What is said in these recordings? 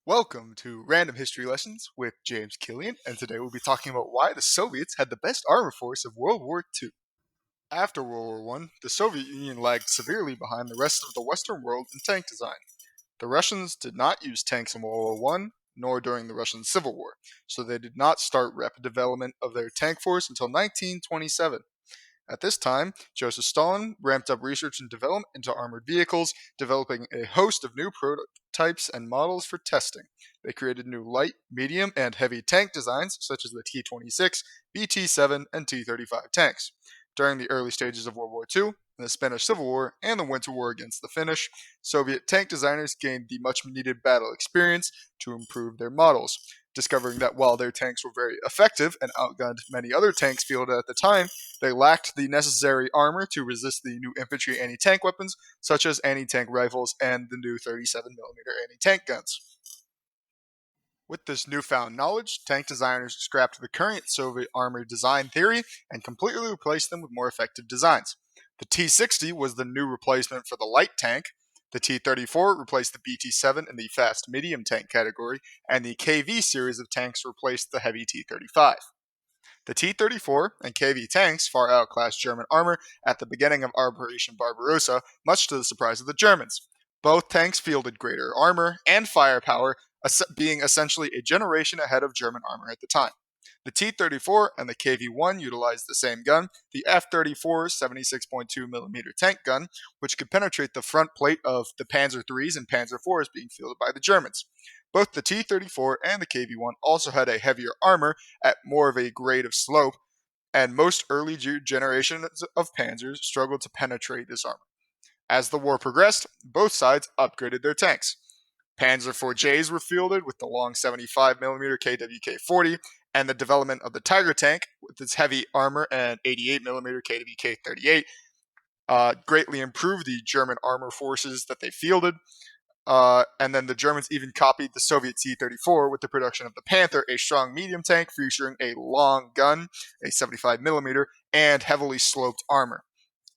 Welcome to Random History Lessons with James Killian, and today we'll be talking about why the Soviets had the best armor force of World War II. After World War I, the Soviet Union lagged severely behind the rest of the Western world in tank design. The Russians did not use tanks in World War I, nor during the Russian Civil War, so they did not start rapid development of their tank force until 1927. At this time, Joseph Stalin ramped up research and development into armored vehicles, developing a host of new prototypes and models for testing. They created new light, medium, and heavy tank designs such as the T-26, BT-7, and T-35 tanks. During the early stages of World War II, the Spanish Civil War, and the Winter War against the Finnish, Soviet tank designers gained the much needed battle experience to improve their models, discovering that while their tanks were very effective and outgunned many other tanks fielded at the time, they lacked the necessary armor to resist the new infantry anti-tank weapons, such as anti-tank rifles and the new 37mm anti-tank guns. With this newfound knowledge, tank designers scrapped the current Soviet armor design theory and completely replaced them with more effective designs. The T-60 was the new replacement for the light tank. The T-34 replaced the BT-7 in the fast medium tank category, and the KV series of tanks replaced the heavy T-35. The T-34 and KV tanks far outclassed German armor at the beginning of Operation Barbarossa, much to the surprise of the Germans. Both tanks fielded greater armor and firepower, being essentially a generation ahead of German armor at the time. The T-34 and the KV-1 utilized the same gun, the F-34 76.2mm tank gun, which could penetrate the front plate of the Panzer IIIs and Panzer IVs being fielded by the Germans. Both the T-34 and the KV-1 also had a heavier armor at more of a grade of slope, and most early generations of Panzers struggled to penetrate this armor. As the war progressed, both sides upgraded their tanks. Panzer IVJs were fielded with the long 75mm KWK-40, and the development of the Tiger tank with its heavy armor and 88mm KWK-38 greatly improved the German armor forces that they fielded. And then the Germans even copied the Soviet T-34 with the production of the Panther, a strong medium tank featuring a long gun, a 75mm, and heavily sloped armor.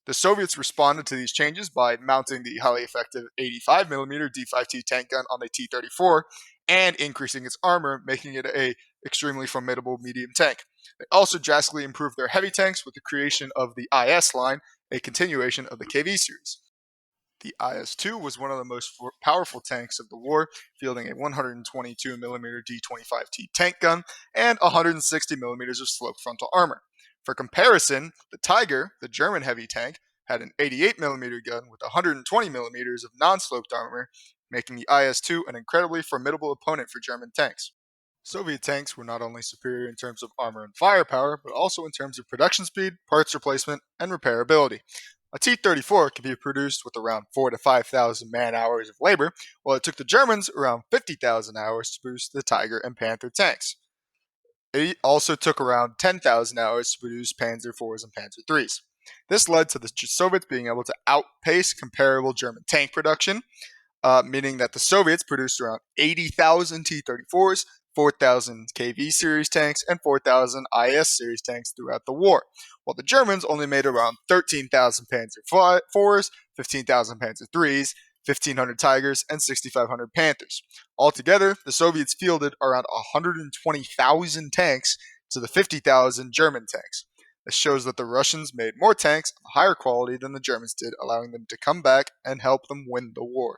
The Soviets responded to these changes by mounting the highly effective 85mm D5T tank gun on the T-34 and increasing its armor, making it an extremely formidable medium tank. They also drastically improved their heavy tanks with the creation of the IS line, a continuation of the KV series. The IS-2 was one of the most powerful tanks of the war, fielding a 122mm D25T tank gun and 160mm of sloped frontal armor. For comparison, the Tiger, the German heavy tank, had an 88mm gun with 120mm of non-sloped armor, making the IS-2 an incredibly formidable opponent for German tanks. Soviet tanks were not only superior in terms of armor and firepower, but also in terms of production speed, parts replacement, and repairability. A T-34 could be produced with around 4,000 to 5,000 man-hours of labor, while it took the Germans around 50,000 hours to produce the Tiger and Panther tanks. It also took around 10,000 hours to produce Panzer IVs and Panzer IIIs. This led to the Soviets being able to outpace comparable German tank production, meaning that the Soviets produced around 80,000 T-34s, 4,000 KV series tanks, and 4,000 IS series tanks throughout the war, while the Germans only made around 13,000 Panzer IVs, 15,000 Panzer IIIs, 1,500 Tigers, and 6,500 Panthers. Altogether, the Soviets fielded around 120,000 tanks to the 50,000 German tanks. This shows that the Russians made more tanks of higher quality than the Germans did, allowing them to come back and help them win the war.